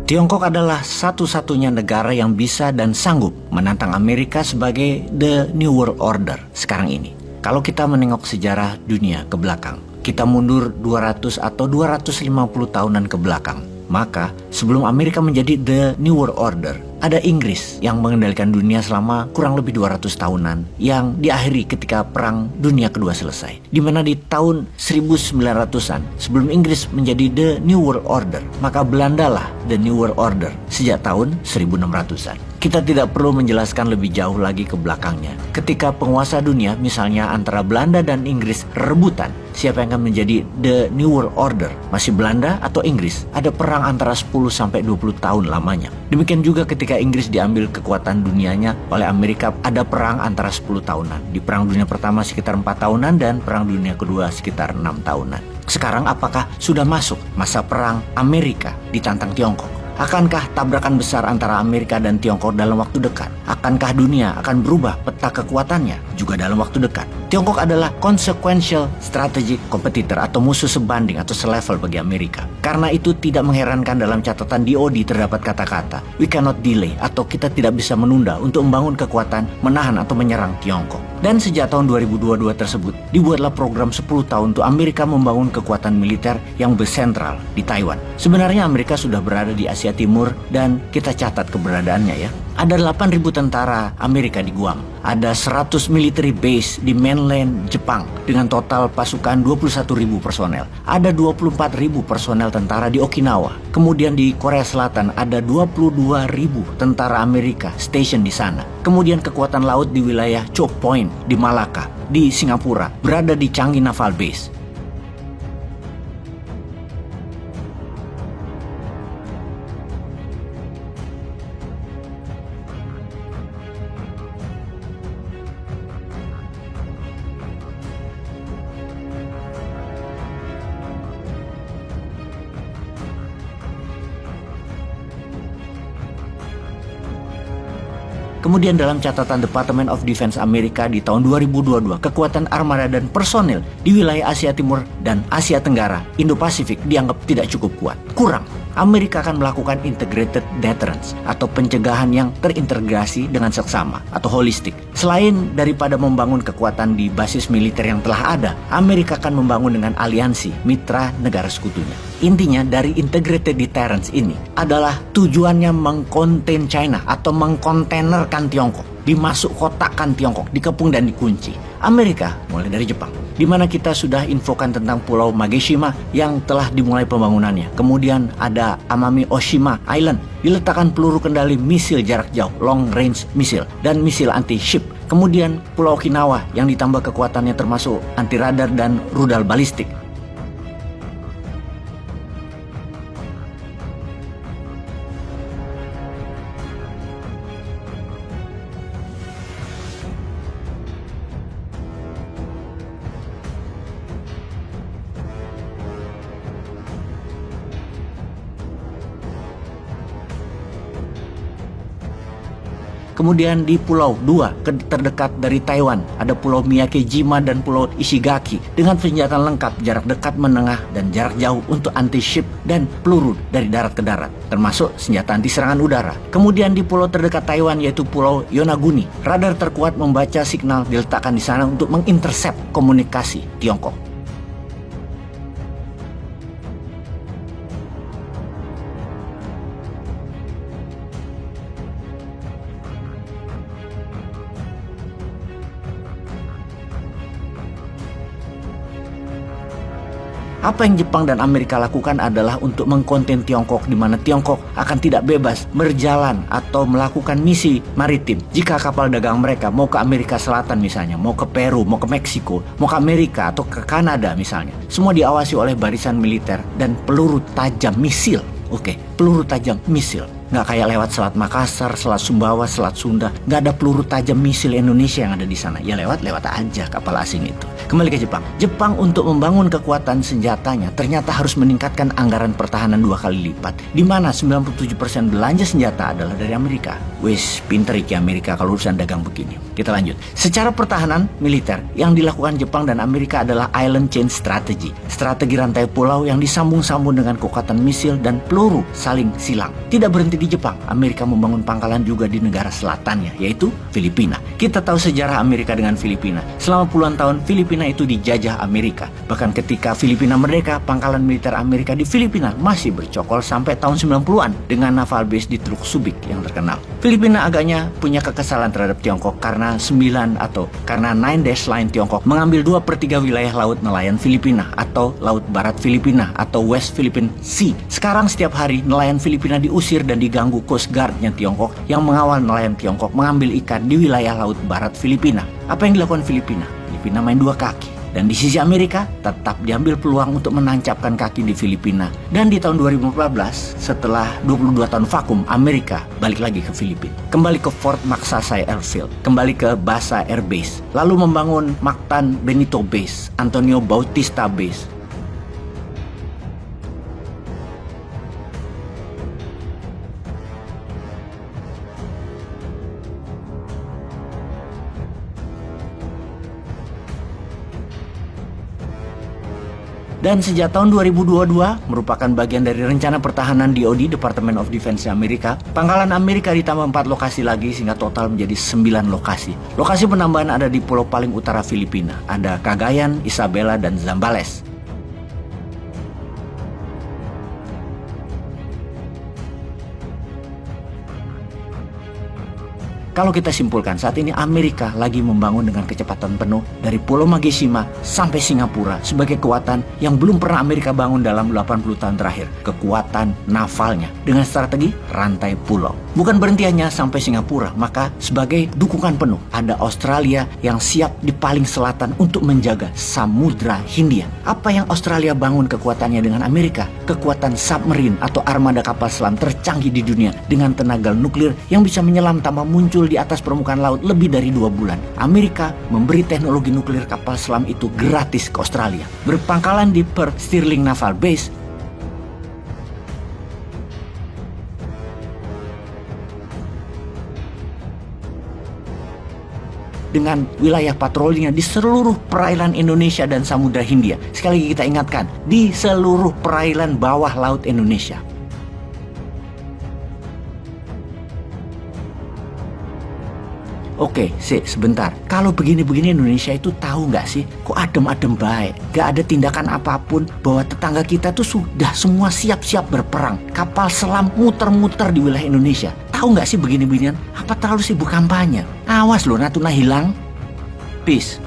Tiongkok adalah satu-satunya negara yang bisa dan sanggup menantang Amerika sebagai The New World Order sekarang ini. Kalau kita menengok sejarah dunia ke belakang, kita mundur 200 atau 250 tahunan ke belakang. Maka sebelum Amerika menjadi The New World Order, ada Inggris yang mengendalikan dunia selama kurang lebih 200 tahunan yang diakhiri ketika Perang Dunia Kedua selesai. Di mana di tahun 1900-an sebelum Inggris menjadi The New World Order, maka Belanda lah The New World Order sejak tahun 1600-an. Kita tidak perlu menjelaskan lebih jauh lagi ke belakangnya. Ketika penguasa dunia misalnya antara Belanda dan Inggris rebutan siapa yang akan menjadi The New World Order, masih Belanda atau Inggris, ada perang antara 10 sampai 20 tahun lamanya. Demikian juga ketika Inggris diambil kekuatan dunianya oleh Amerika, ada perang antara 10 tahunan. Di Perang Dunia Pertama sekitar 4 tahunan dan Perang Dunia Kedua sekitar 6 tahunan. Sekarang apakah sudah masuk masa perang Amerika ditantang Tiongkok? Akankah tabrakan besar antara Amerika dan Tiongkok dalam waktu dekat? Akankah dunia akan berubah peta kekuatannya juga dalam waktu dekat? Tiongkok adalah consequential strategic competitor atau musuh sebanding atau selevel bagi Amerika. Karena itu tidak mengherankan dalam catatan DoD terdapat kata-kata we cannot delay atau kita tidak bisa menunda untuk membangun kekuatan menahan atau menyerang Tiongkok. Dan sejak tahun 2022 tersebut dibuatlah program 10 tahun untuk Amerika membangun kekuatan militer yang bersentral di Taiwan. Sebenarnya Amerika sudah berada di Asia Timur dan kita catat keberadaannya ya. Ada 8.000 tentara Amerika di Guam. Ada 100 military base di mainland Jepang dengan total pasukan 21.000 personel. Ada 24.000 personel tentara di Okinawa. Kemudian di Korea Selatan ada 22.000 tentara Amerika station di sana. Kemudian kekuatan laut di wilayah Choke Point di Malacca di Singapura berada di Changi Naval Base. Kemudian dalam catatan Department of Defense Amerika di tahun 2022, kekuatan armada dan personil di wilayah Asia Timur dan Asia Tenggara, Indo-Pasifik dianggap tidak cukup kuat. Kurang. Amerika akan melakukan integrated deterrence atau pencegahan yang terintegrasi dengan seksama atau holistik. Selain daripada membangun kekuatan di basis militer yang telah ada, Amerika akan membangun dengan aliansi mitra negara sekutunya. Intinya dari integrated deterrence ini adalah tujuannya mengkonten China atau mengkontainerkan Tiongkok, dimasuk kotakkan Tiongkok, dikepung dan dikunci. Amerika mulai dari Jepang, di mana kita sudah infokan tentang Pulau Mageshima yang telah dimulai pembangunannya. Kemudian ada Amami Oshima Island, diletakkan peluru kendali misil jarak jauh, long range missile, dan misil anti-ship. Kemudian Pulau Okinawa yang ditambah kekuatannya termasuk anti radar dan rudal balistik. Kemudian di Pulau 2 terdekat dari Taiwan ada Pulau Miyakejima dan Pulau Ishigaki dengan senjata lengkap jarak dekat, menengah, dan jarak jauh untuk anti-ship dan peluru dari darat ke darat, termasuk senjata anti serangan udara. Kemudian di pulau terdekat Taiwan yaitu Pulau Yonaguni, radar terkuat membaca signal diletakkan di sana untuk mengintercept komunikasi Tiongkok. Apa yang Jepang dan Amerika lakukan adalah untuk mengkonten Tiongkok, di mana Tiongkok akan tidak bebas berjalan atau melakukan misi maritim. Jika kapal dagang mereka mau ke Amerika Selatan misalnya, mau ke Peru, mau ke Meksiko, mau ke Amerika atau ke Kanada misalnya, semua diawasi oleh barisan militer dan peluru tajam misil. Peluru tajam misil. Nggak kayak lewat Selat Makassar, Selat Sumbawa, Selat Sunda. Nggak ada peluru tajam misil Indonesia yang ada di sana. Ya lewat aja kapal asing itu. Kembali ke Jepang. Jepang untuk membangun kekuatan senjatanya ternyata harus meningkatkan anggaran pertahanan 2 kali lipat. Di mana 97% belanja senjata adalah dari Amerika. Wis, pinter iki Amerika kalau urusan dagang begini. Kita lanjut. Secara pertahanan militer yang dilakukan Jepang dan Amerika adalah island chain strategy. Strategi rantai pulau yang disambung-sambung dengan kekuatan misil dan peluru saling silang. Tidak berhenti di Jepang, Amerika membangun pangkalan juga di negara selatannya, yaitu Filipina. Kita tahu sejarah Amerika dengan Filipina. Selama puluhan tahun, Filipina itu dijajah Amerika. Bahkan ketika Filipina merdeka, pangkalan militer Amerika di Filipina masih bercokol sampai tahun 90-an dengan naval base di Teluk Subic yang terkenal. Filipina agaknya punya kekesalan terhadap Tiongkok karena 9 dash line Tiongkok mengambil 2/3 wilayah laut nelayan Filipina atau Laut Barat Filipina atau West Philippine Sea. Sekarang setiap hari nelayan Filipina diusir dan diganggu Coast Guard-nya Tiongkok yang mengawal nelayan Tiongkok mengambil ikan di wilayah Laut Barat Filipina. Apa yang dilakukan Filipina? Filipina main 2 kaki. Dan di sisi Amerika tetap diambil peluang untuk menancapkan kaki di Filipina. Dan di tahun 2014, setelah 22 tahun vakum, Amerika balik lagi ke Filipina. Kembali ke Fort Magsaysay Airfield, kembali ke Basa Air Base, lalu membangun Mactan Benito Base, Antonio Bautista Base. Dan sejak tahun 2022 merupakan bagian dari rencana pertahanan DoD, Department of Defense Amerika. Pangkalan Amerika ditambah 4 lokasi lagi sehingga total menjadi 9 lokasi. Lokasi penambahan ada di pulau paling utara Filipina. Ada Cagayan, Isabela, dan Zambales. Kalau kita simpulkan, saat ini Amerika lagi membangun dengan kecepatan penuh dari Pulau Mageshima sampai Singapura sebagai kekuatan yang belum pernah Amerika bangun dalam 80 tahun terakhir. Kekuatan navalnya dengan strategi rantai pulau. Bukan berhenti hanya sampai Singapura, maka sebagai dukungan penuh ada Australia yang siap di paling selatan untuk menjaga Samudra Hindia. Apa yang Australia bangun kekuatannya dengan Amerika? Kekuatan submarine atau armada kapal selam tercanggih di dunia dengan tenaga nuklir yang bisa menyelam tanpa muncul di atas permukaan laut lebih dari 2 bulan. Amerika memberi teknologi nuklir kapal selam itu gratis ke Australia. Berpangkalan di Perth Stirling Naval Base, dengan wilayah patrolinya di seluruh perairan Indonesia dan Samudra Hindia. Sekali lagi kita ingatkan, di seluruh perairan bawah laut Indonesia. Oke, sebentar. Kalau begini-begini Indonesia itu tahu nggak sih? Kok adem-adem baik? Gak ada tindakan apapun bahwa tetangga kita tuh sudah semua siap-siap berperang. Kapal selam muter-muter di wilayah Indonesia. Tahu nggak sih begini-beginian? Apa terlalu sibuk kampanye? Awas loh, Natuna hilang. Peace.